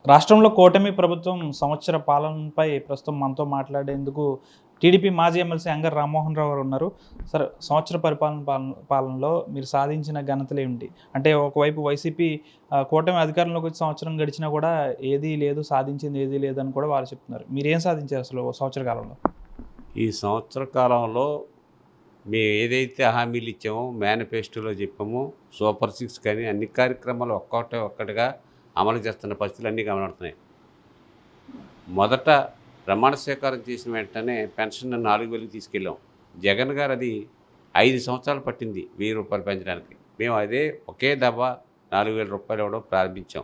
రాష్ట్రంలో కూటమి ప్రభుత్వం సంవత్సర పాలనపై ప్రస్తుతం మనతో మాట్లాడేందుకు టీడీపీ మాజీ ఎమ్మెల్సీ అంగర్ రామ్మోహన్ రావు గారు ఉన్నారు. సార్, సంవత్సర పాలనలో మీరు సాధించిన ఘనతలు ఏమిటి? అంటే ఒకవైపు వైసీపీ కూటమి అధికారంలోకి వచ్చి సంవత్సరం గడిచినా కూడా ఏదీ లేదు, సాధించింది ఏదీ లేదని కూడా వాళ్ళు చెప్తున్నారు. మీరేం సాధించారు అసలు సంవత్సర కాలంలో? ఈ సంవత్సర కాలంలో మేము ఏదైతే హామీలు ఇచ్చామో, మేనిఫెస్టోలో చెప్పామో, సూపర్ సిక్స్ కానీ అన్ని కార్యక్రమాలు ఒక్కటిగా అమలు చేస్తున్న పరిస్థితులు అన్నీ కనబడుతున్నాయి. మొదట ప్రమాణ స్వీకారం చేసిన వెంటనే పెన్షన్ 4,000కి తీసుకెళ్ళాం. జగన్ గారు అది 5 సంవత్సరాలు పట్టింది 1,000 రూపాయలు పెంచడానికి. మేము అదే ఒకే దఫ 4,000 రూపాయలు ఇవ్వడం ప్రారంభించాం.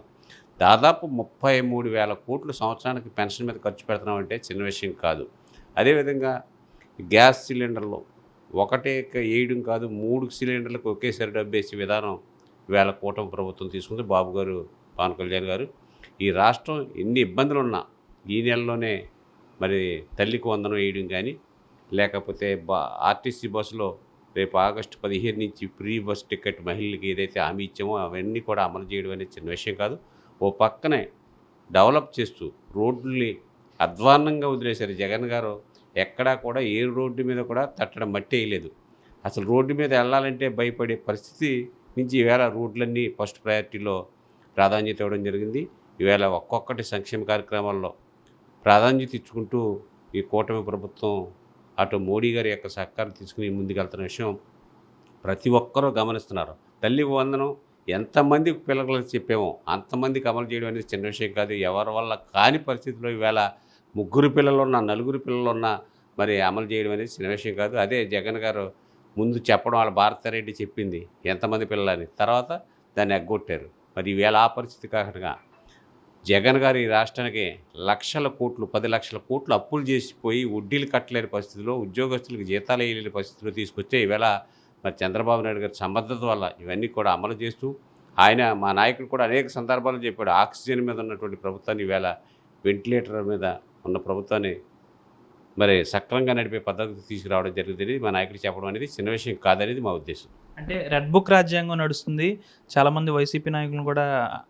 దాదాపు 33,000 కోట్లు సంవత్సరానికి పెన్షన్ మీద ఖర్చు పెడుతున్నామంటే చిన్న విషయం కాదు. అదేవిధంగా గ్యాస్ సిలిండర్లు ఒకటే వేయడం కాదు, 3 సిలిండర్లకు ఒకేసారి డబ్బేసే విధానం వేళ కూటమి ప్రభుత్వం తీసుకుంది. బాబు గారు, పవన్ కళ్యాణ్ గారు. ఈ రాష్ట్రం ఎన్ని ఇబ్బందులు ఉన్నా ఈ నెలలోనే మరి తల్లికి వందనం వేయడం కానీ, లేకపోతే ఆర్టీసీ బస్సులో రేపు ఆగస్టు 15 నుంచి ఫ్రీ బస్ టికెట్ మహిళలకి ఏదైతే హామీ ఇచ్చామో అవన్నీ కూడా అమలు చేయడం అనేది చిన్న విషయం కాదు. ఓ పక్కనే డెవలప్ చేస్తూ రోడ్లని అధ్వాన్నంగా వదిలేశారు జగన్ గారు. ఎక్కడా కూడా ఏ రోడ్డు మీద కూడా తట్టడం మట్టి వేయలేదు. అసలు రోడ్డు మీద వెళ్ళాలంటే భయపడే పరిస్థితి నుంచి ఈవేళ రోడ్లన్నీ ఫస్ట్ ప్రయారిటీలో ప్రాధాన్యత ఇవ్వడం జరిగింది. ఈవేళ ఒక్కొక్కటి సంక్షేమ కార్యక్రమాల్లో ప్రాధాన్యత ఇచ్చుకుంటూ ఈ కూటమి ప్రభుత్వం అటు మోడీ గారి యొక్క సహకారం తీసుకుని ముందుకెళ్తున్న విషయం ప్రతి ఒక్కరూ గమనిస్తున్నారు. తల్లి వందనం ఎంతమంది పిల్లలకు చెప్పామో అంతమందికి అమలు చేయడం అనేది చిన్న విషయం కాదు. ఎవరి వల్ల కాని పరిస్థితుల్లో ఈవేళ 3 పిల్లలున్నా 4 పిల్లలున్నా మరి అమలు చేయడం అనేది చిన్న విషయం కాదు. అదే జగన్ గారు ముందు చెప్పడం, వాళ్ళ భారతారెడ్డి చెప్పింది ఎంతమంది పిల్లలని, తర్వాత దాన్ని ఎగ్గొట్టారు. మరి ఈవేళ ఆ పరిస్థితి కాకుండా జగన్ గారు ఈ రాష్ట్రానికి లక్షల కోట్లు, 10 లక్షల కోట్లు అప్పులు చేసిపోయి వడ్డీలు కట్టలేని పరిస్థితిలో, ఉద్యోగస్తులకు జీతాలు వేయలేని పరిస్థితిలో తీసుకొచ్చే ఈవేళ మరి చంద్రబాబు నాయుడు గారి సమర్థత వల్ల ఇవన్నీ కూడా అమలు చేస్తూ, ఆయన మా నాయకుడు కూడా అనేక సందర్భాల్లో చెప్పాడు, ఆక్సిజన్ మీద ఉన్నటువంటి ప్రభుత్వాన్ని ఈవేళ వెంటిలేటర్ మీద ఉన్న ప్రభుత్వాన్ని మరి సక్రమంగా నడిపే పద్ధతి తీసుకురావడం జరిగింది. మా నాయకుడు చెప్పడం అనేది చిన్న విషయం కాదనేది మా ఉద్దేశం. అంటే రెడ్ బుక్ రాజ్యాంగం నడుస్తుంది, చాలామంది వైసీపీ నాయకులను కూడా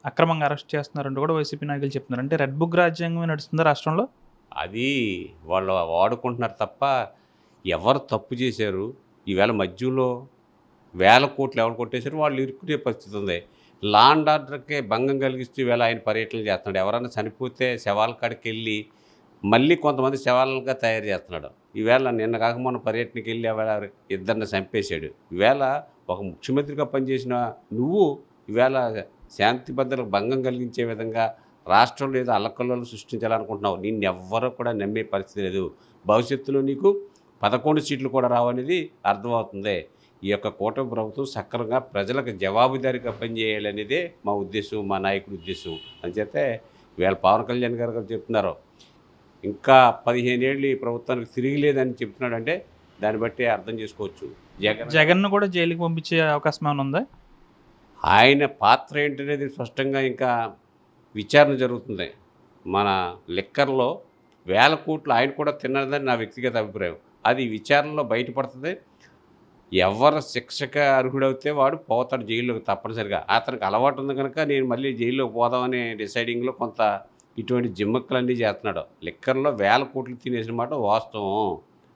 అక్రమంగా అరెస్ట్ చేస్తున్నారంటూ కూడా వైసీపీ నాయకులు చెప్తున్నారు. అంటే రెడ్ బుక్ రాజ్యాంగమే నడుస్తుందా రాష్ట్రంలో? అది వాళ్ళు వాడుకుంటున్నారు తప్ప ఎవరు తప్పు చేశారు, ఈవేళ మధ్యలో వేల కోట్లు ఎవరు కొట్టేశారు వాళ్ళు ఇరుక్కునే పరిస్థితి ఉంది. లా అండ్ ఆర్డర్కే భంగం కలిగిస్తూ ఈవేళ ఆయన పర్యటనలు చేస్తున్నాడు. ఎవరైనా చనిపోతే శవాల కాడికి వెళ్ళి మళ్ళీ కొంతమంది శవాలుగా తయారు చేస్తున్నాడు. ఈవేళ నిన్న కాక మొన్న పర్యటనకి వెళ్ళి ఇద్దరిని చంపేశాడు. ఈవేళ ఒక ముఖ్యమంత్రిగా పనిచేసిన నువ్వు ఈవేళ శాంతి భద్రతలకు భంగం కలిగించే విధంగా రాష్ట్రంలో ఏదో అల్లకల్లోలు సృష్టించాలనుకుంటున్నావు. నిన్నెవ్వరూ కూడా నమ్మే పరిస్థితి లేదు. భవిష్యత్తులో నీకు 11 సీట్లు కూడా రావనేది అర్థమవుతుంది. ఈ యొక్క కూటమి ప్రభుత్వం సక్రమంగా ప్రజలకు జవాబుదారీగా పనిచేయాలనేదే మా ఉద్దేశం, మా నాయకుడి ఉద్దేశం. అంచేతే ఈవేళ పవన్ కళ్యాణ్ గారు చెప్తున్నారు ఇంకా 15 ఏళ్ళు ఈ ప్రభుత్వానికి తిరిగిలేదని చెప్తున్నాడంటే దాన్ని బట్టి అర్థం చేసుకోవచ్చు. జగన్ను కూడా జైలుకి పంపించే అవకాశం ఏమైనా ఉందా? ఆయన పాత్ర ఏంటనేది స్పష్టంగా ఇంకా విచారణ జరుగుతుంది. మన లెక్కర్లో వేల కోట్లు ఆయన కూడా తిన్నదని నా వ్యక్తిగత అభిప్రాయం. అది విచారణలో బయటపడుతుంది. ఎవరు శిక్షకు అర్హుడవుతే వాడు పోతాడు జైల్లోకి తప్పనిసరిగా. అతనికి అలవాటు ఉంది కనుక నేను మళ్ళీ జైల్లోకి పోదామనే డిసైడింగ్లో కొంత ఇటువంటి జిమ్మక్కులన్నీ చేస్తున్నాడు. లిక్కర్లో వేల కోట్లు తినేసిన మాట వాస్తవం.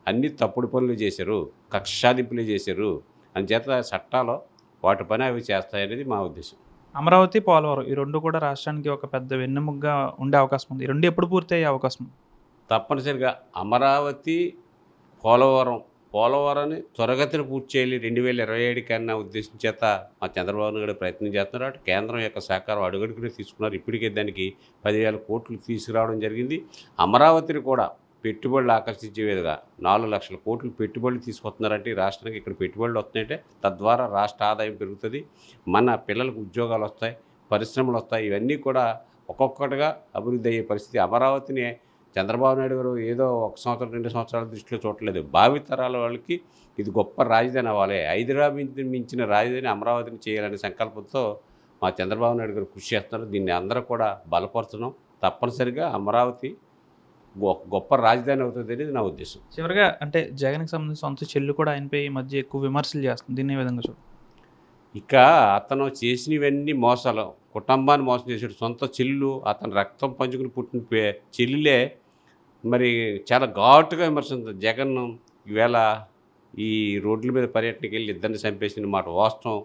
అన్నీ తప్పుడు పనులు చేశారు, కక్ష సాధింపులే చేశారు. అందుచేత చట్టాలు వాటి పని అవి చేస్తాయనేది మా ఉద్దేశం. అమరావతి, పోలవరం ఈ రెండు కూడా రాష్ట్రానికి ఒక పెద్ద వెన్నెముకగా ఉండే అవకాశం ఉంది. ఈ రెండు ఎప్పుడు పూర్తి అయ్యే అవకాశం? తప్పనిసరిగా అమరావతి, పోలవరాన్ని త్వరగతిని పూర్తి చేయాలి 2027 కన్నా ఉద్దేశం చేత మా చంద్రబాబు నాయుడు ప్రయత్నం చేస్తున్నారు. అటు కేంద్రం యొక్క సహకారం అడుగడుగునే తీసుకున్నారు. ఇప్పటికే దానికి 10,000 కోట్లు తీసుకురావడం జరిగింది. అమరావతిని కూడా పెట్టుబడులు ఆకర్షించే విధంగా 4 లక్షల కోట్లు పెట్టుబడులు తీసుకొస్తున్నారంటే ఈ రాష్ట్రానికి ఇక్కడ పెట్టుబడులు వస్తున్నాయంటే తద్వారా రాష్ట్ర ఆదాయం పెరుగుతుంది, మన పిల్లలకు ఉద్యోగాలు వస్తాయి, పరిశ్రమలు వస్తాయి. ఇవన్నీ కూడా ఒక్కొక్కటిగా అభివృద్ధి అయ్యే పరిస్థితి. అమరావతిని చంద్రబాబు నాయుడు గారు ఏదో 1 సంవత్సరం 2 సంవత్సరాల దృష్టిలో చూడలేదు. భావితరాల వాళ్ళకి ఇది గొప్ప రాజధాని అవ్వాలి, హైదరాబాద్ మించిన రాజధాని అమరావతిని చేయాలనే సంకల్పంతో మా చంద్రబాబు నాయుడు గారు కృషి చేస్తున్నారు. దీన్ని అందరూ కూడా బలపరుస్తున్నాం. తప్పనిసరిగా అమరావతి గొప్ప రాజధాని అవుతుంది అనేది నా ఉద్దేశం. చివరిగా అంటే జగన్కి సంబంధించి సొంత చెల్లి కూడా ఆయనపై ఈ మధ్య ఎక్కువ విమర్శలు చేస్తుంది. దీన్ని ఏ విధంగా చూడండి? ఇక అతను చేసినవన్నీ మోసాలు. కుటుంబాన్ని మోసం చేశాడు. సొంత చెల్లు అతని రక్తం పంచుకుని పుట్టిన చెల్లిలే మరి చాలా ఘాటుగా విమర్శించారు. జగన్ ఈవేళ ఈ రోడ్ల మీద పర్యటనకి వెళ్ళి ఇద్దరిని చంపేసిన మాట వాస్తవం,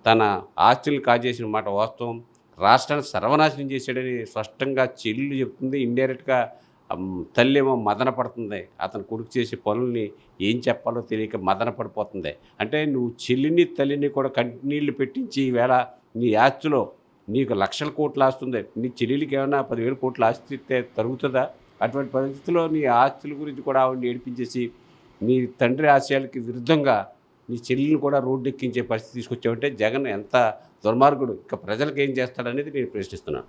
తన ఆస్తులు కాజేసిన మాట వాస్తవం, రాష్ట్రాన్ని సర్వనాశనం చేశాడని స్పష్టంగా చెల్లి చెప్తుంది. ఇండైరెక్ట్గా తల్లి ఏమో మదన పడుతుంది. అతను కొడుకు చేసే పనుల్ని ఏం చెప్పాలో తెలియక మదన పడిపోతుంది. అంటే నువ్వు చెల్లిని తల్లిని కూడా కంటినీళ్ళు పెట్టించి ఈవేళ నీ ఆస్తిలో నీకు లక్షల కోట్లు ఆస్తుంది, నీ చెల్లెలికి ఏమైనా 10,000 కోట్ల ఆస్తి ఇస్తే తరుగుతుందా? అటువంటి పరిస్థితిలో నీ ఆస్తుల గురించి కూడా ఆవిడని ఏడిపించేసి నీ తండ్రి ఆశయాలకి విరుద్ధంగా నీ చెల్లిని కూడా రోడ్డు ఎక్కించే పరిస్థితి తీసుకొచ్చావంటే జగన్ ఎంత దుర్మార్గుడు, ఇక ప్రజలకు ఏం చేస్తాడనేది నేను ప్రశ్నిస్తున్నాను.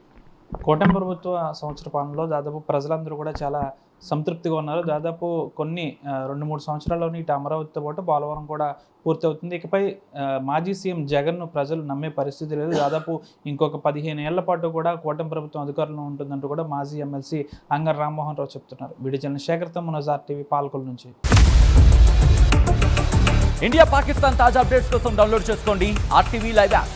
కూటమి ప్రభుత్వ సంవత్సర పాలనలో దాదాపు ప్రజలందరూ కూడా చాలా సంతృప్తిగా ఉన్నారు. దాదాపు కొన్ని 2-3 సంవత్సరాల్లోని ఇటు అమరావతితో పాటు పోలవరం కూడా పూర్తవుతుంది. ఇకపై మాజీ సీఎం జగన్ను ప్రజలు నమ్మే పరిస్థితి లేదు. దాదాపు ఇంకొక 15 ఏళ్ల పాటు కూడా కూటమి ప్రభుత్వం అధికారంలో ఉంటుందంటూ కూడా మాజీ ఎమ్మెల్సీ అంగర్ రామ్మోహన్ రావు చెప్తున్నారు. వీడియో జర్నలిస్ట్ శేఖర్తో మనోజ్ RTV పాలకొల్ నుంచి. ఇండియా పాకిస్తాన్ తాజా అప్డేట్స్ కోసం డౌన్లోడ్ చేసుకోండి RTV లైవ్ యాప్.